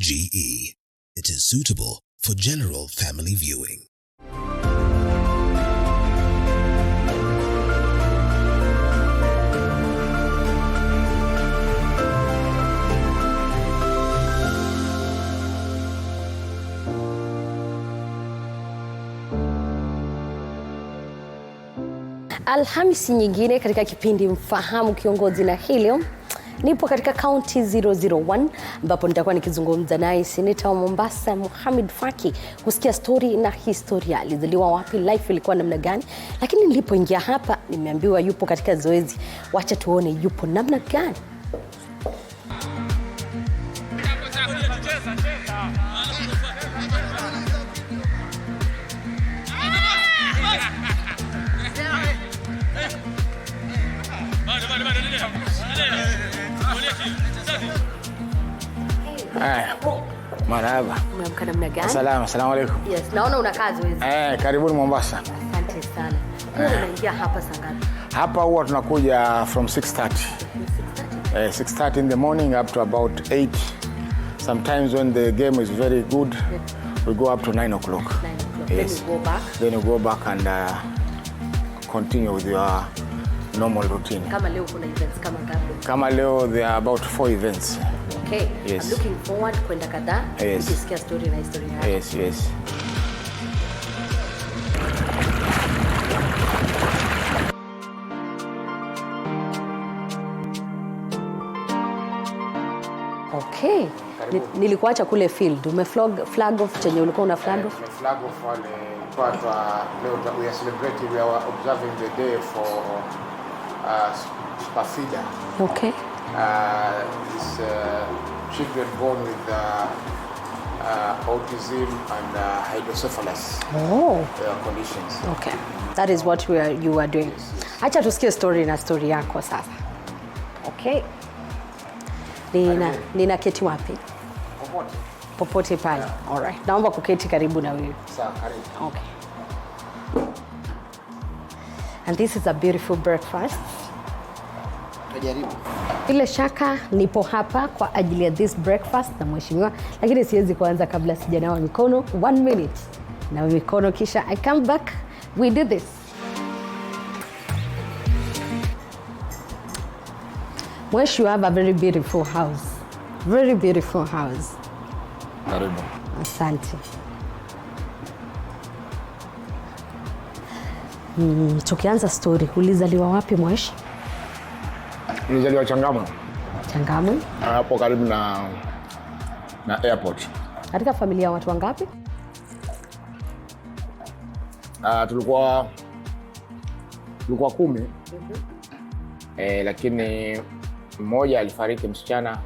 GE. It is suitable for general family viewing. Alhamisi nyingine katika kipindi Mfahamu Kiongozi, na hilo nipo katika county 001 ambapo nitakuwa nikizungumza naye Senata wa Mombasa Mohamed Faki kusikia story na historia. Alizaliwa wapi, life ilikuwa namna gani, lakini nilipoingia hapa nimeambiwa yupo katika zoezi. Wacha tuone yupo namna gani. Marhaba. Umeamka namna gani? Salama, asalamu alaykum. Yes, naona una kazi wewe. Karibuni Mombasa. Asante sana. Unaingia hapa saa ngapi? Hapa huwa tunakuja from 6:30. 6:30 in the morning up to about 8. Sometimes when the game is very good, we go up to 9 o'clock. 9 o'clock. Yes. Then you go back and continue with your normal routine. Kama leo kuna events kama ngapi? Kama leo there are about 4 events. Okay. Yes. I'm looking forward kwenda kadhaa. Yes. Kusikia story na historia yako. Yes. Okay. Nilikuacha kule field. Flag off chenye ulikuwa una flag off? Flag off wale kwa leo we are celebrating, we are observing the day for Spafida. Okay. It's children born with autism and hydrocephalus conditions. Okay. That is what you are doing. Acha tusikie story na story yako sasa. Okay. Nina keti wapi? Popote pale. All right. Naomba kuketi karibu na wewe. Sawa, karibu. Okay. And this is a beautiful breakfast. Tajaribu. Bila shaka nipo hapa kwa ajili ya this breakfast na mheshimiwa, lakini siwezi kuanza kabla sijanawa mikono. 1 minute. Na mikono kisha I come back. We do this. Mwesh, you have a very beautiful house. Very beautiful house. Karibu. Asante. Tukianza story, ulizaliwa wapi Mwesh? Nilizaliwa Changamwe. Changamwe? Hapo karibu na airport. Katika familia ya watu wangapi? Tulikuwa 10. Lakini mmoja alifariki, msichana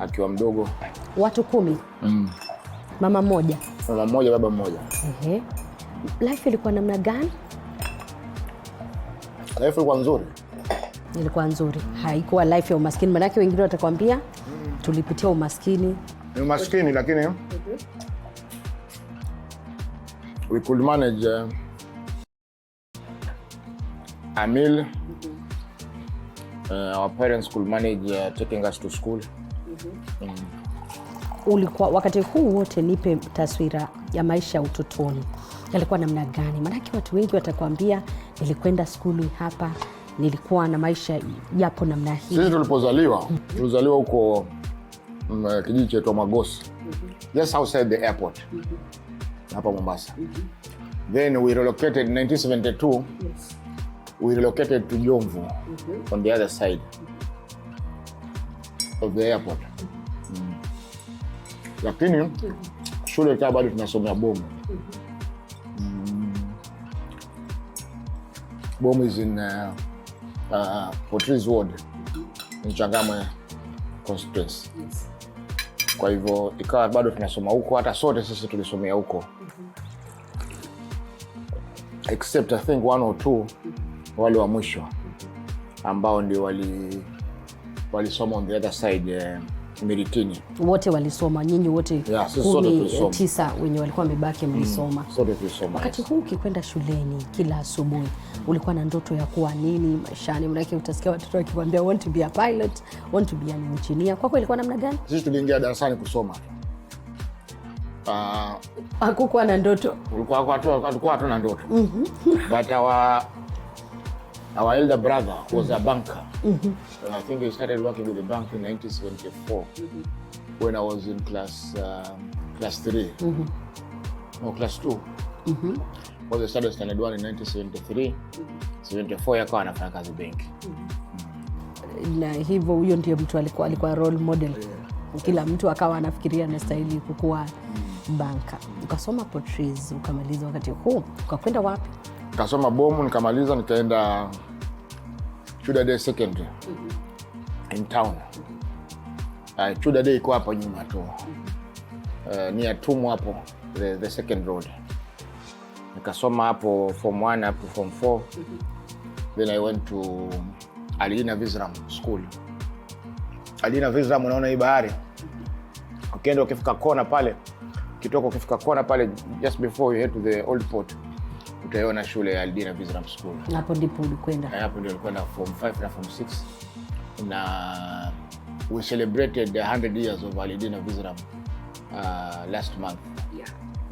akiwa mdogo. Watu 10? Mama mmoja? Mama mmoja, baba mmoja. Life ilikuwa namna gani? Life ilikuwa nzuri. Ilikuwa nzuri. Haikuwa life ya umaskini. Manake wengine watakwambia tulipitia umaskini. Ni umaskini lakini we could manage a meal. Our parents could manage taking us to school. Ulikuwa wakati huu wote, nipe taswira ya maisha ya utotoni. Yalikuwa namna gani? Manake watu wengi watakwambia nilikwenda skuli hapa, nilikuwa na maisha yapo namna hii. Sisi tulizaliwa huko kijiji cha Magosi. Just outside the airport. Hapa Mombasa. Then we relocated in 1972. We relocated to Jomvu on the other side of the airport. Lakini shule ta bado tunasomea Bomu. Bomu is in Portrees Ward in Changamwe constituency. Kwa hivyo ikawa bado tunasoma huko, hata sote sisi tulisomea huko. Except I think 1 or 2 wale wa mwisho ambao ndio walisoma on the other side Miritini. Wote walisoma, nyinyi wote? Yeah, sisi sote tulisoma. 9 wenye walikuwa wamebaki mlisoma. Sote tulisoma. Wakati huu ukikwenda shuleni kila asubuhi, ulikuwa na ndoto ya kuwa nini maishani? Maana utasikia watoto wakikwambia want to be a pilot, want to be an engineer. Kwako ilikuwa namna gani? Sisi tuliingia darasani kusoma. Hakukuwa na ndoto. Tulikuwa hatuna ndoto. But our elder brother was a banker. I think he started working with the bank in 1974 when I was in class 3. No, class 2. Because I started standard 1 in 1973. 74 yakawa anafanya kazi benki. Na hivyo huyo ndiye mtu alikuwa role model. Kila mtu akawa anafikiria anastahili kukuwa banka. Ukasoma portraits, ukamaliza. Wakati huu ukakwenda wapi? Nikasoma Bomu, nikamaliza, nikaenda Chuda Day Secondary in town. Chuda Day iko hapa nyuma tu. Near Tumu hapo, the second road. Nikasoma hapo form 1 up to form 4. Then I went to Alina Visram School. Alina Visram, unaona hii bahari. Ukienda ukifika kona pale, kitoko ukifika kona pale, just before you head to the old port, utaiona shule ya Alina Visram School. Hapo ndipo ulikwenda? Hapo ndio nilikwenda form 5 na form 6. Na we celebrated 100 years of Alina Visram last month.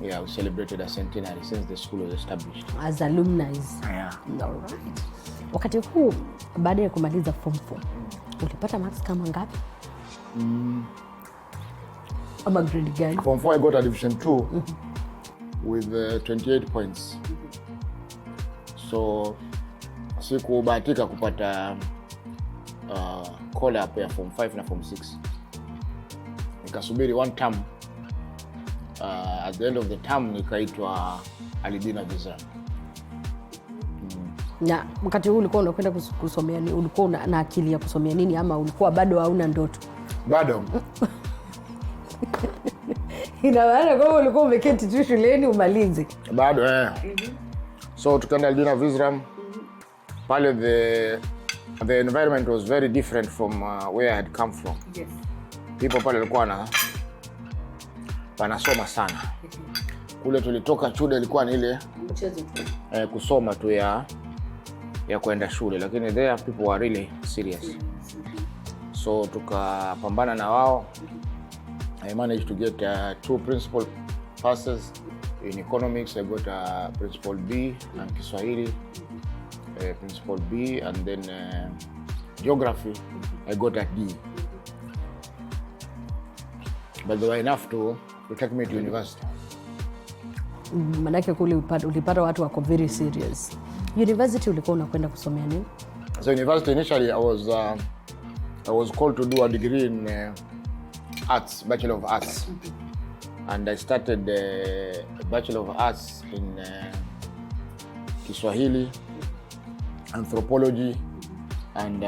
Yeah, we celebrated a centenary since the school was established. As alumni. Yeah. All right. Wakati huu baada ya kumaliza form 4, ulipata marks kama ngapi? Ama grade gani? Form 4 I got a division 2 with 28 points. So sikubahatika kupata call up ya form 5 na form 6. Nikasubiri 1 term. At the end of the term nikaitwa Alidina Visram. Na wakati huu ulikuwa unakwenda kusomea nini? Ulikuwa na akili ya kusomea nini ama ulikuwa bado hauna ndoto? Bado. Ina maana kwamba ulikuwa umeketi tu shuleni umalize? Bado So tukaenda Alidina Visram. Pale the environment was very different from where I had come from. Yes. People pale walikuwa wanasoma sana. Kule tulitoka Chuda ilikuwa ni ile mchezo tu. Kusoma tu ya kwenda shule, lakini there people were really serious. So tukapambana na wao. I managed to get 2 principal passes in economics. I got a principal B and Kiswahili principal B, and then geography I got a D. But they were enough to take me to university. Manake kule ulipata watu wako very serious. University ulikuwa unakwenda kusomea nini? So university initially I was called to do a degree in arts, Bachelor of Arts. And I started a Bachelor of Arts in Kiswahili, anthropology, and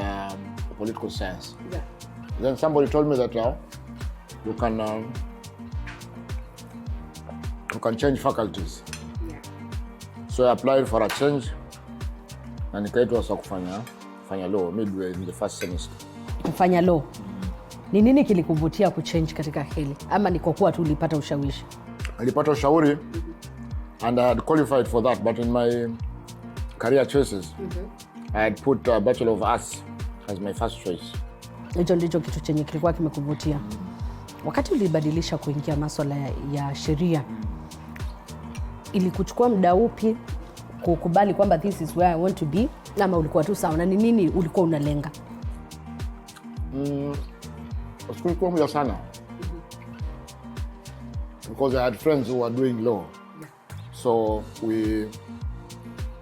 political science. Yeah. Then somebody told me that you can change faculties. Yeah. So I applied for a change na nikaitwa sasa kufanya law midway in the first semester. Kufanya law. Ni nini kilikuvutia kuchange katika hili? Ama ni kwa kuwa tu ulipata ushawishi? Nilipata ushauri and I had qualified for that, but in my career choices I had put a Bachelor of Arts as my first choice. Hicho ndicho kitu chenye kilikuwa kimekuvutia. Wakati ulibadilisha kuingia masuala ya sheria, ilikuchukua muda upi kukubali kwamba this is where I want to be, ama ulikuwa tu sawa? Na ni nini ulikuwa unalenga? Sikuwa muda sana. Because I had friends who were doing law. So we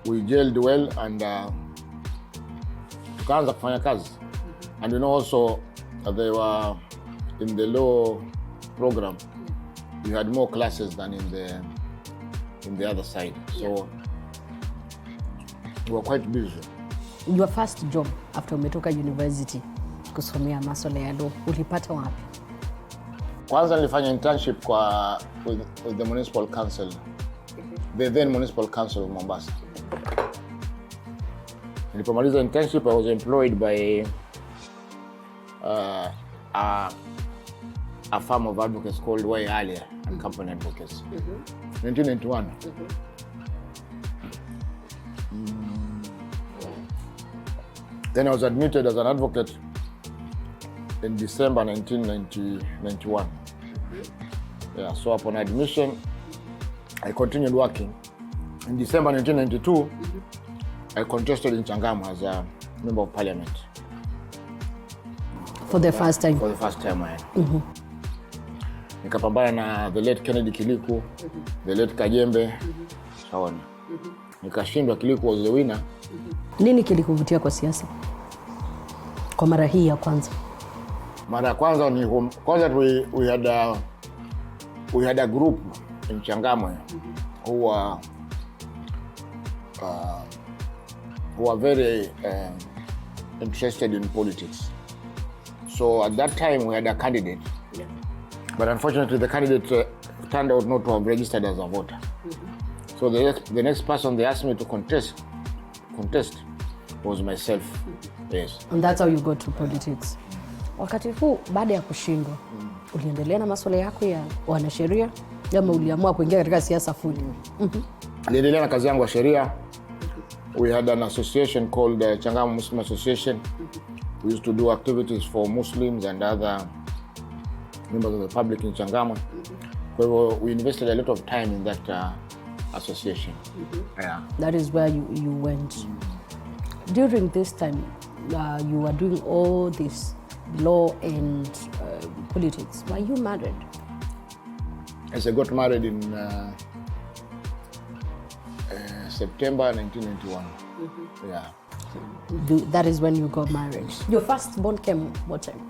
gelled well and tukaanza kufanya kazi. And you know also they were in the law program. You had more classes than in the other side. So we were quite busy. Your first job after umetoka university kusomea masuala ya law ulipata wapi? Kwanza nilifanya internship with the municipal council. The then municipal council of Mombasa. Nilipomaliza internship I was employed by a firm of advocates called way earlier and Company Advocates. 1991. Then I was admitted as an advocate in December 1991. Yeah, so upon admission, I continued working. In December 1992, I contested in Changamwe as a member of parliament. For the first time? For the first time, nikapambana na the late Kennedy Kiliku, the late Kajembe, sawa. Nikashindwa. Kiliku was the winner. Nini kilikuvutia kwa siasa kwa mara hii ya kwanza? Mara ya kwanza ni we had a group in Changamwe who were very interested in politics. So at that time we had a candidate, but unfortunately the candidate turned out not to have registered as a voter. So the next person they asked me to contest was myself. Yes. And that's how you got to politics. Wakati huu baada ya kushindwa, uliendelea na masuala yako ya wanasheria ama uliamua kuingia katika siasa fully? Niliendelea na kazi yangu ya sheria. We had an association called Changamwe Muslim Association. We used to do activities for Muslims and other members of the public in Changamwe. We invested a lot of time in that association. Yeah. That is where you went. During this time, you were doing all this law and politics. Were you married? Yes, I got married in September 1991. Yeah. That is when you got married. Your first born came what time?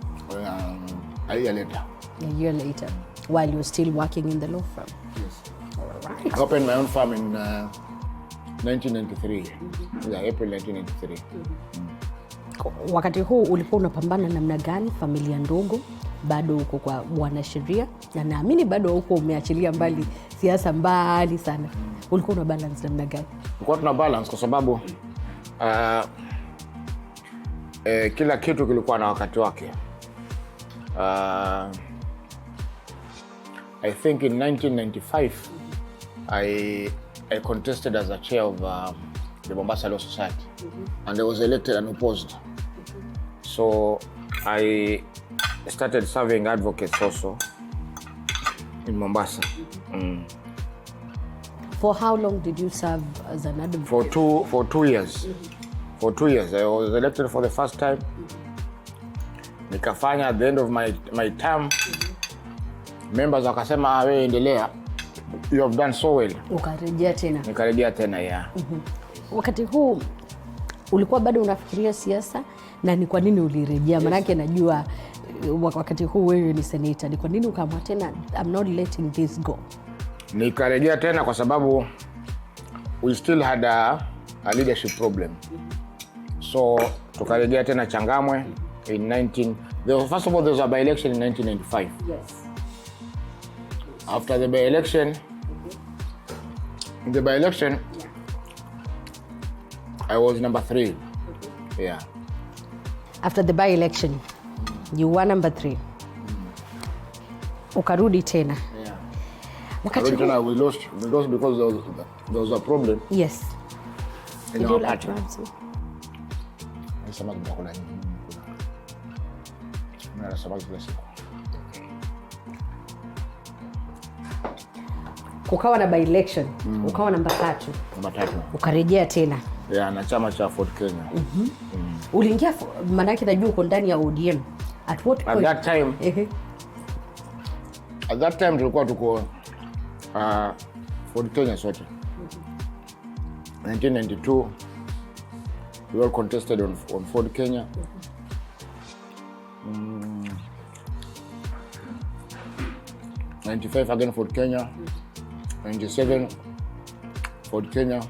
A year later. A year later, while you were still working in the law firm. Yes. All right. I opened my own firm in 1993. Yeah, April 1993. Wakati huu ulikuwa unapambana namna gani? Familia ndogo, bado uko kwa wanasheria, na naamini bado uko umeachilia mbali siasa mbali sana. Ulikuwa una balance namna gani? Ulikuwa tuna balance kwa sababu kila kitu kilikuwa na wakati wake. I think in 1995 I contested as a chair of the Mombasa Law Society, and I was elected unopposed. So I started serving advocates also in Mombasa. For how long did you serve as an advocate? For 2 years. For 2 years. I was elected for the first time. Nikafanya at the end of my term. Members wakasema wewe endelea. You have done so well. Ukarejea tena. Nikarejea tena, yeah. Wakati huu ulikuwa bado unafikiria siasa, na ni kwa nini ulirejea? Maana najua wakati huu wewe ni seneta. Ni kwa nini ukaamua tena I'm not letting this go? Nikarejea tena kwa sababu we still had a leadership problem. So tukarejea tena Changamwe in first of all there was a by-election in 1995. Yes. After the by-election, in the by-election, I was number 3. Yeah. After the by-election, you were number 3. Ukarudi tena. Yeah. Ukarudi tena, we lost because there was a problem. Yes. In our party. Kukawa na by-election, ukawa namba 3. Namba 3. Ukarejea tena. Yeah, na chama cha Ford Kenya. Uliingia, maana yake najua uko ndani ya ODM. At what point? At that time tulikuwa tuko Ford Kenya sote. 1992 we all contested on Ford Kenya. 95 again Ford Kenya. 97 Ford Kenya.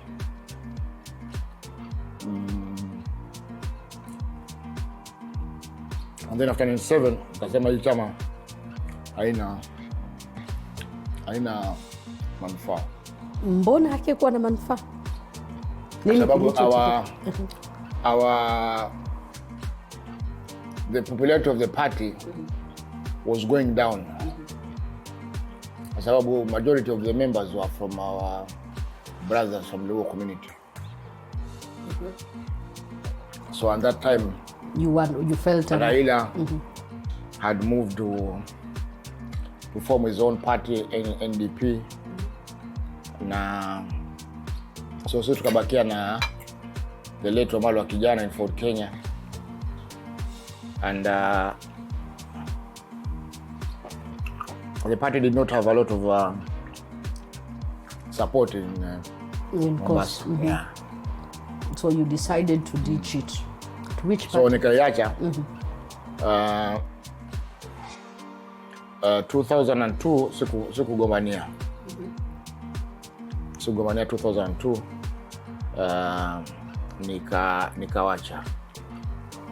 And then after 97 kasema hii chama haina manufaa. Mbona hakikuwa na manufaa? Sababu the popularity of the party was going down. Kwa sababu majority of the members were from our brothers from the Luo community. So at that time, you felt Raila had moved to form his own party, NDP. Na so sisi tukabakia na the late Omalo wa kijana in Fort Kenya. And the party did not have a lot of support in Mombasa. Yeah. So you decided to ditch it. To which party? So nikaiacha 2002 sikugombania. Sikugombania 2002 nikawacha.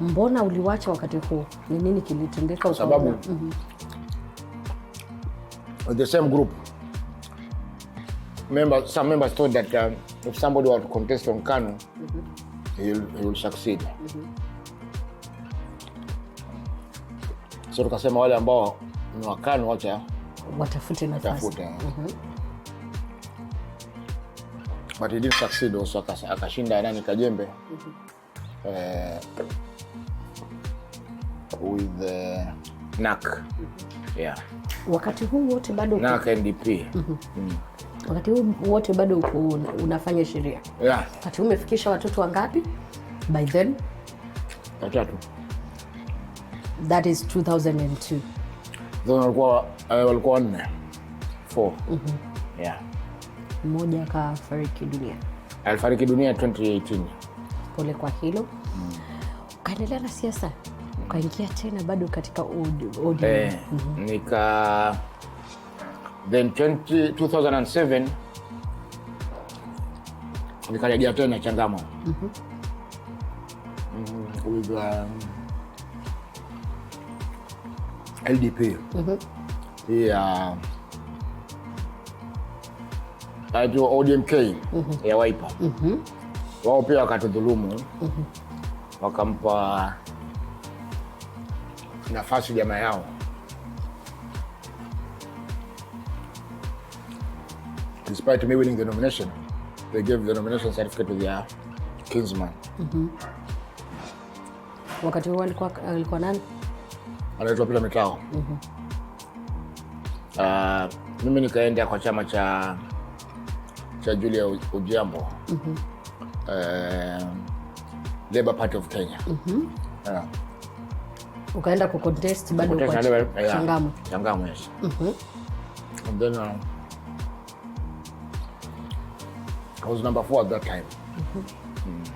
Mbona uliwacha wakati huo? Ni nini kilitendeka? Kwa sababu the same group some members thought that if somebody were to contest on KANU, he will succeed. So tukasema wale ambao ni wa KANU wacha watafute nafasi. But he didn't succeed also, akashinda nani Kajembe with NAK. Yeah. Wakati huu wote bado NAK NDP. Wakati huu wote bado unafanya sheria. Yeah. Wakati umefikisha watoto wangapi by then? 3. That is 2002. Walikuwa 4. Yeah. Mmoja akafariki dunia. Alifariki dunia 2018. Pole kwa hilo. Ukaendelea na siasa. Ukaingia tena bado katika ODM. Then 2007 nikarejea tena Changamwe. With LDP. Yeah. Aitwa ODMK ya Wiper. Wao pia wakatudhulumu. Wakampa nafasi jamaa yao. Despite me winning the nomination, they gave the nomination certificate to their kinsman. Wakati huo alikuwa nani? Anaitwa Peter Mitao. Mimi nikaenda kwa chama cha Julia Odhiambo. Labour Party of Kenya. Ukaenda ku contest bado kwa Changamwe. Changamwe, yes. And then I was number 4 at that time.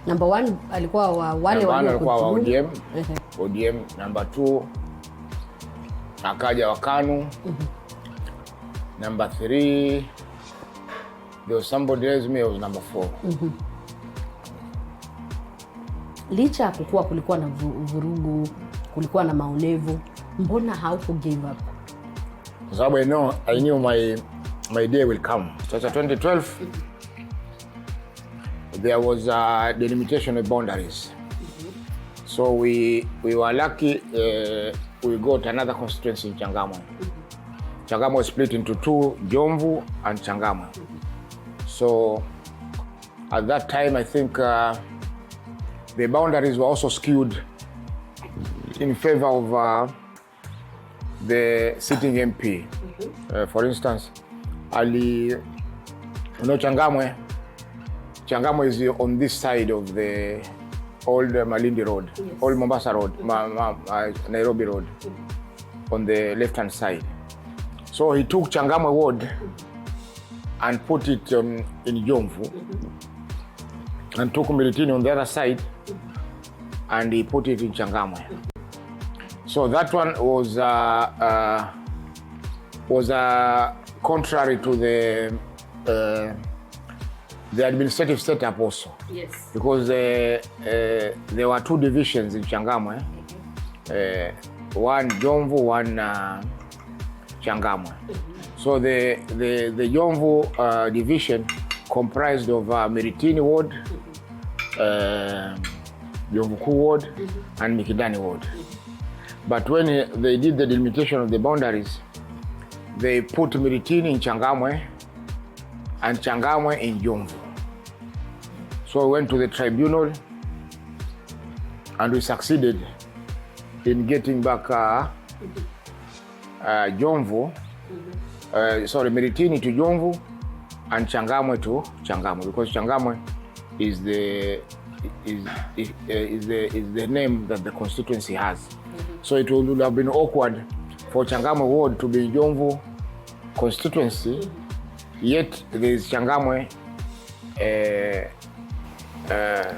Number 1 alikuwa wale walikuwa wa ODM. ODM. Number 2 akaja wa KANU. Number 3 there was somebody else, me, I was number 4. Licha kukua kulikuwa na vurugu, kulikuwa na maonevu, mbona hauku give up? Kwa sababu I knew my day will come. So 2012 there was a delimitation of boundaries. So we were lucky, we got another constituency in Changamwe. Changamwe was split into 2, Jomvu and Changamwe. So at that time, I think the boundaries were also skewed in favor of the sitting MP. For instance, Changamwe is on this side of the old Malindi Road, yes. Old Mombasa Road, Nairobi Road, on the left-hand side. So he took Changamwe ward and put it in Jomvu, and took Miritini on the other side, and he put it in Changamwe. So that one was contrary to the administrative setup also. Yes. Because there were 2 divisions in Changamwe, one Jomvu, one Changamwe. So the Jomvu division comprised of Miritini ward, Jomvu Kuu ward, and Mikindani ward. But when they did the delimitation of the boundaries, they put Miritini in Changamwe and Changamwe in Jomvu. So we went to the tribunal and we succeeded in getting back Jomvu, Miritini to Jomvu and Changamwe to Changamwe, because Changamwe is the name that the constituency has. So it would have been awkward for Changamwe ward to be Jomvu constituency, yet there is Changamwe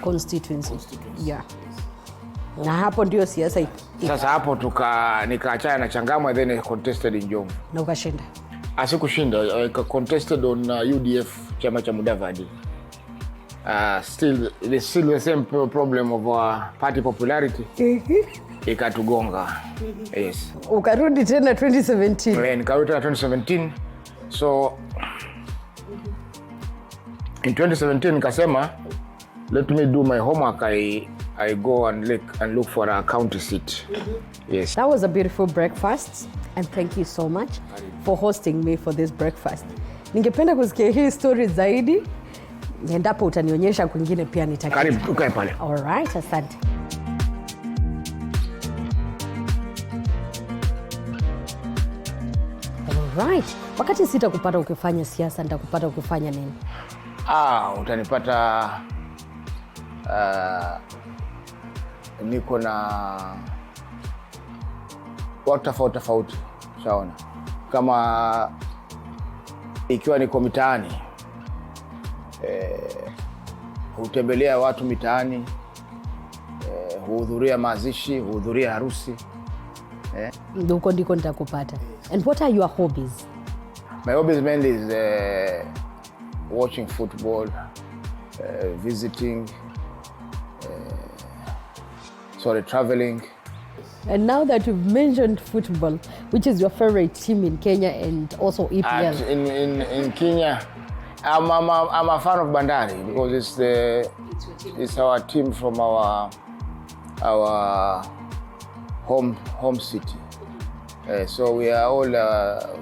constituency. Yeah. Na hapo ndio siasa sasa hapo nikaachana na Changamwe, then I contested in Jomvu. Na ukashinda? Asikushinda, I contested on UDF, chama cha Mudavadi. Still the same problem of party popularity. Ikatugonga. Yes. Ukarudi tena 2017. Nikarudi tena 2017. So in 2017 nikasema let me do my homework. I go and look for a county seat. Yes. That was a beautiful breakfast and thank you so much for hosting me for this breakfast. Ningependa kusikia hii story zaidi. Endapo utanionyesha kwingine pia nitaka. Karibu ukae pale. All right, asante. All right. Wakati sitakupata ukifanya siasa, nitakupata ukifanya nini? Utanipata niko na watu tofauti. Sawa. Kama ikiwa niko mitaani, hutembelea watu mitaani, huhudhuria mazishi, huhudhuria harusi. Huko ndiko nitakupata. And what are your hobbies? My hobbies mainly is watching football, visiting, traveling. And now that you've mentioned football, which is your favorite team in Kenya and also EPL? In Kenya, I'm a fan of Bandari because it's our team from our home city. So we are all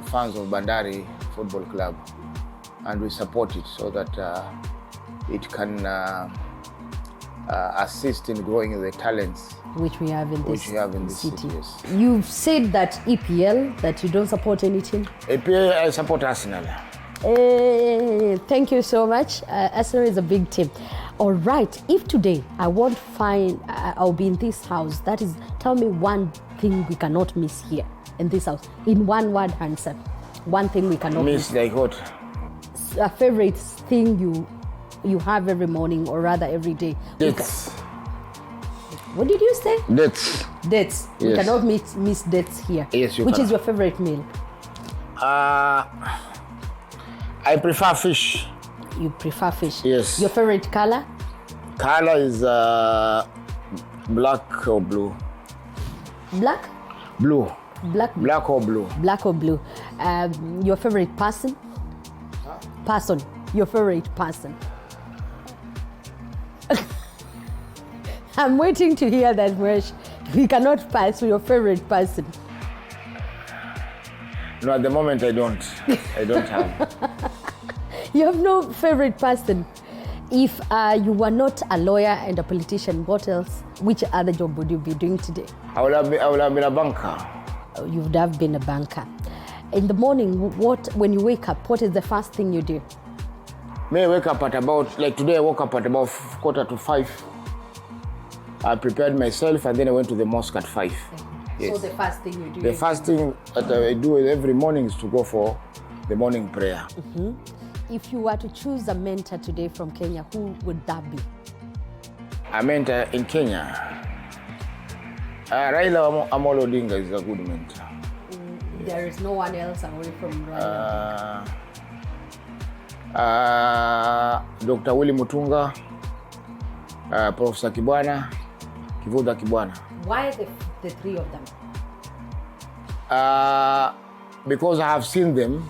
fans of Bandari Football Club, and we support it so that it can assist in growing the talents which we have in this city. Yes. You've said that EPL, that you don't support any team? EPL, I support Arsenal. Thank you so much. Arsenal is a big team. All right, if today I'll be in this house, that is, tell me one thing we cannot miss here in this house. In one word answer. One thing we cannot miss. Like what? A favorite thing you have every morning, or rather every day. Dates. What did you say? Dates. Dates. Yes. We cannot miss dates here. Yes, you Which can. is your favorite meal? I prefer fish. You prefer fish? Yes. Your favorite color? Color is black or blue. Black? Blue. Black or blue. Black or blue. Your favorite person? Person. Your favorite person. I'm waiting to hear that word. We cannot pass to your favorite person. No, at the moment I don't. I don't have. You have no favorite person. If you were not a lawyer and a politician, what else? Which other job would you be doing today? I would have been a banker. You would have been a banker. In the morning, when you wake up, what is the first thing you do? May I wake up at about, like today I woke up at about 4:45. I prepared myself and then I went to the mosque at 5. Yes. So the first thing you do? The first thing that I do every morning is to go for the morning prayer. Mm-hmm. If you were to choose a mentor today from Kenya, who would that be? A mentor in Kenya? Raila Amolo Odinga is a good mentor. There is no one else away from Raila. Dr. Willy Mutunga, Professor Kibwana, Kivuda Kibwana. Why the three of them? Because I have seen them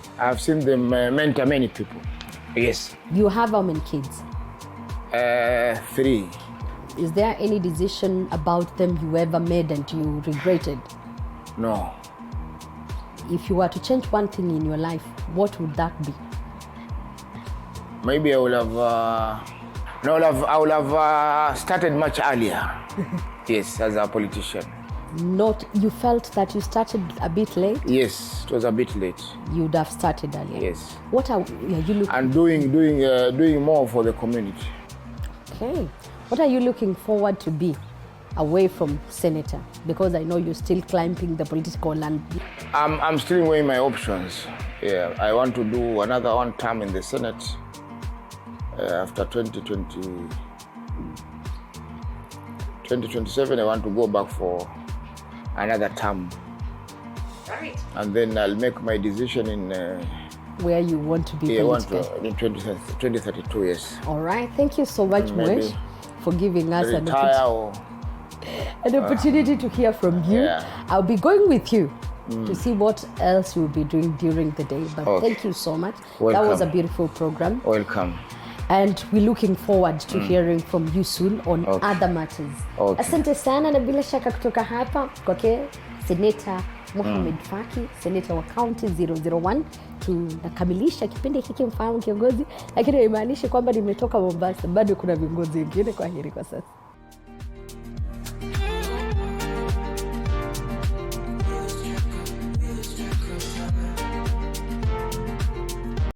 mentor many people. Yes. You have how many kids? 3. Is there any decision about them you ever made and you regretted? No. If you were to change one thing in your life, what would that be? Maybe I would have I would have started much earlier. Yes, as a politician. Not, you felt that you started a bit late? Yes, it was a bit late. You would have started earlier. Yes. What are you looking? And doing more for the community. Okay. What are you looking forward to be away from Senator? Because I know you're still climbing the political land. I'm still weighing my options. Yeah, I want to do another 1 term in the Senate after 2027. I want to go back for another term. Right. And then I'll make my decision in where you want to be. Yeah, I want to in 2032. Yes. All right. Thank you so much, Moesh, for giving us an opportunity to hear from you. Yeah. I'll be going with you to see what else you'll be doing during the day. But thank you so much. Welcome. That was a beautiful program. Welcome. And we're looking forward to hearing from you soon on other matters. Asante sana, na bila shaka kutoka hapa kwake Senata Mohamed Faki, Senata wa County 001. Tunakamilisha kipindi hiki Mfahamu Kiongozi, lakini haimaanishi kwamba nimetoka Mombasa, bado kuna viongozi wengine. Kwa heri kwa sasa.